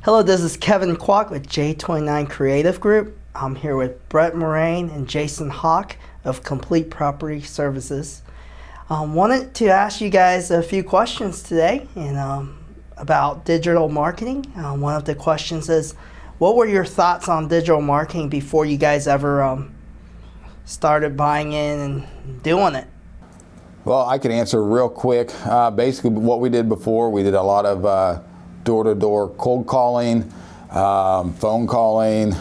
Hello, this is Kevin Kwok with J29 Creative Group. I'm here with Brett Moraine and Jason Hawk of Complete Property Services. Wanted to ask you guys a few questions today about digital marketing. One of the questions is, what were your thoughts on digital marketing before you guys ever started buying in and doing it? Well, I can answer real quick. Basically, what we did before, we did a lot of door-to-door cold calling, phone calling,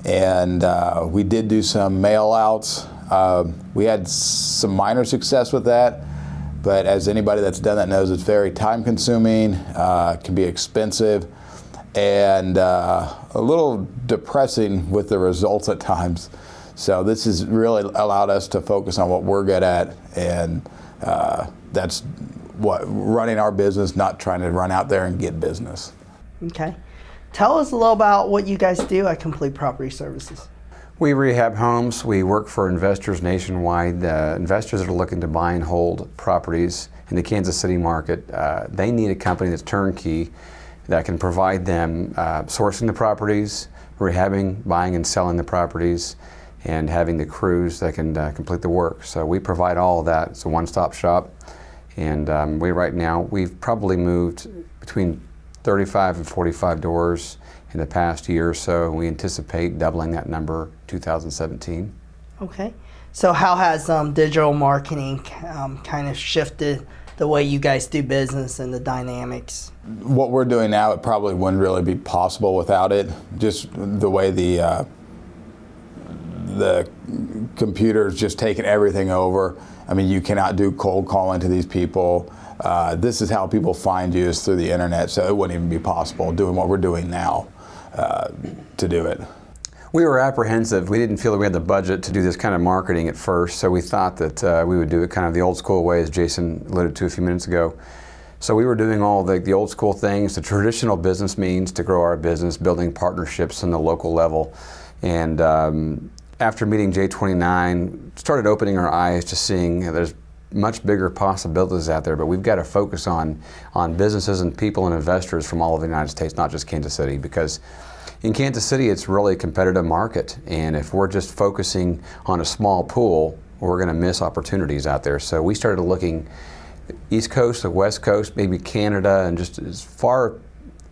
and we did do some mail outs. We had some minor success with that, but as anybody that's done that knows, it's very time consuming, can be expensive, and a little depressing with the results at times. So this has really allowed us to focus on what we're good at, and that's what running our business, not trying to run out there and get business. Okay. Tell us a little about what you guys do at Complete Property Services. We rehab homes. We work for investors nationwide. Investors that are looking to buy and hold properties in the Kansas City market, they need a company that's turnkey that can provide them sourcing the properties, rehabbing, buying and selling the properties, and having the crews that can complete the work. So we provide all of that. It's a one-stop shop. And right now, we've probably moved between 35 and 45 doors in the past year or so. We anticipate doubling that number 2017. Okay. So how has digital marketing kind of shifted the way you guys do business and the dynamics? What we're doing now, it probably wouldn't really be possible without it. Just the way the computer's just taken everything over. I mean, you cannot do cold calling to these people. This is how people find you, is through the internet, so it wouldn't even be possible doing what we're doing now to do it. We were apprehensive. We didn't feel that we had the budget to do this kind of marketing at first, so we thought that we would do it kind of the old school way, as Jason alluded to a few minutes ago. So we were doing all the old school things, the traditional business means to grow our business, building partnerships on the local level. And after meeting J29, started opening our eyes to seeing there's much bigger possibilities out there, but we've got to focus on businesses and people and investors from all over the United States, not just Kansas City, because in Kansas City it's really a competitive market, and if we're just focusing on a small pool, we're going to miss opportunities out there. So we started looking East Coast, the West Coast, maybe Canada, and just as far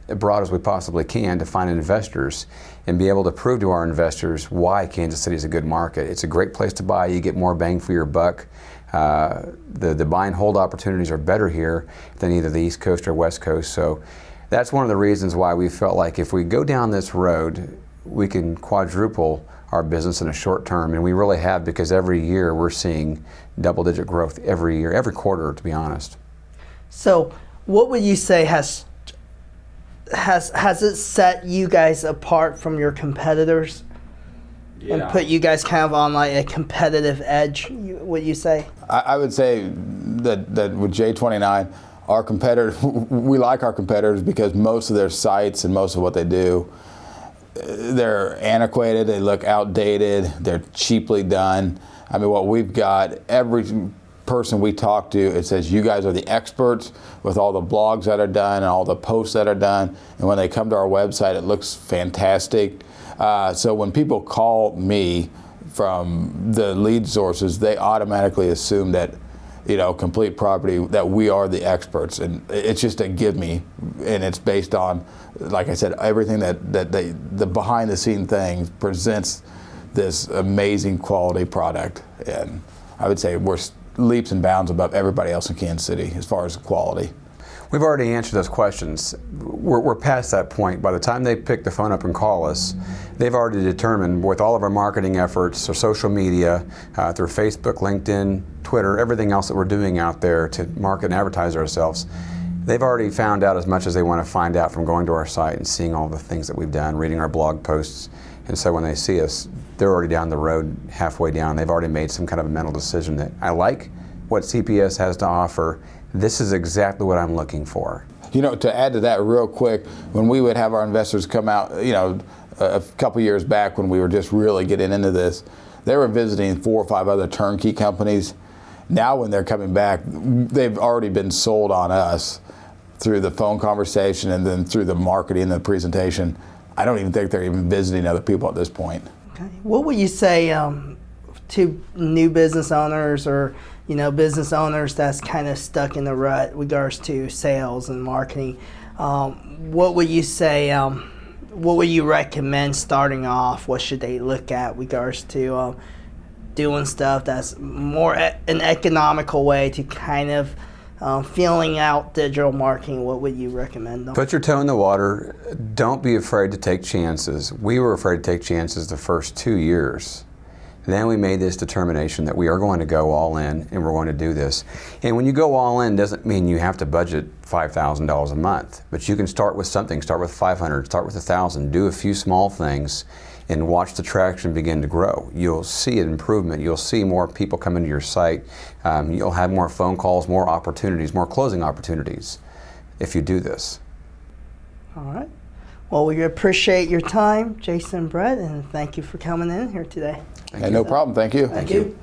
abroad as we possibly can to find investors and be able to prove to our investors why Kansas City is a good market. It's a great place to buy. You get more bang for your buck. The buy and hold opportunities are better here than either the East Coast or West Coast. So that's one of the reasons why we felt like if we go down this road, we can quadruple our business in a short term, and we really have, because every year we're seeing double-digit growth every year, every quarter, to be honest. So what would you say has it set you guys apart from your competitors and put you guys kind of on like a competitive edge, would you say? I would say that with J29, our competitors, we like our competitors because most of their sites and most of what they do, they're antiquated, they look outdated, they're cheaply done. I mean, what we've got, every person we talk to, it says you guys are the experts with all the blogs that are done and all the posts that are done, and when they come to our website it looks fantastic. So when people call me from the lead sources, they automatically assume that, you know, Complete Property, that we are the experts, and it's just a give me, and it's based on, like I said, everything the behind the scene things presents this amazing quality product, and I would say we're leaps and bounds above everybody else in Kansas City as far as quality. We've already answered those questions. We're past that point. By the time they pick the phone up and call us, they've already determined, with all of our marketing efforts, or social media, through Facebook, LinkedIn, Twitter, everything else that we're doing out there to market and advertise ourselves, they've already found out as much as they want to find out from going to our site and seeing all the things that we've done, reading our blog posts. And so when they see us, they're already down the road, halfway down. They've already made some kind of a mental decision that I like what CPS has to offer. This is exactly what I'm looking for. You know, to add to that real quick, when we would have our investors come out, you know, a couple years back when we were just really getting into this, they were visiting 4 or 5 other turnkey companies. Now when they're coming back, they've already been sold on us. through the phone conversation and then through the marketing and the presentation, I don't even think they're even visiting other people at this point. Okay. What would you say to new business owners or business owners that's kind of stuck in the rut in regards to sales and marketing? What would you say? What would you recommend starting off? What should they look at in regards to doing stuff that's more an economical way to kind of feeling out digital marketing? What would you recommend them? Put your toe in the water. Don't be afraid to take chances. We were afraid to take chances the first 2 years. Then we made this determination that we are going to go all in and we're going to do this. And when you go all in, doesn't mean you have to budget $5,000 a month, but you can start with something. Start with 500, start with 1,000, do a few small things and watch the traction begin to grow. You'll see an improvement. You'll see more people come into your site. You'll have more phone calls, more opportunities, more closing opportunities if you do this. All right. Well, we appreciate your time, Jason and Brett, and thank you for coming in here today. Hey, no problem. Thank you. Thank you.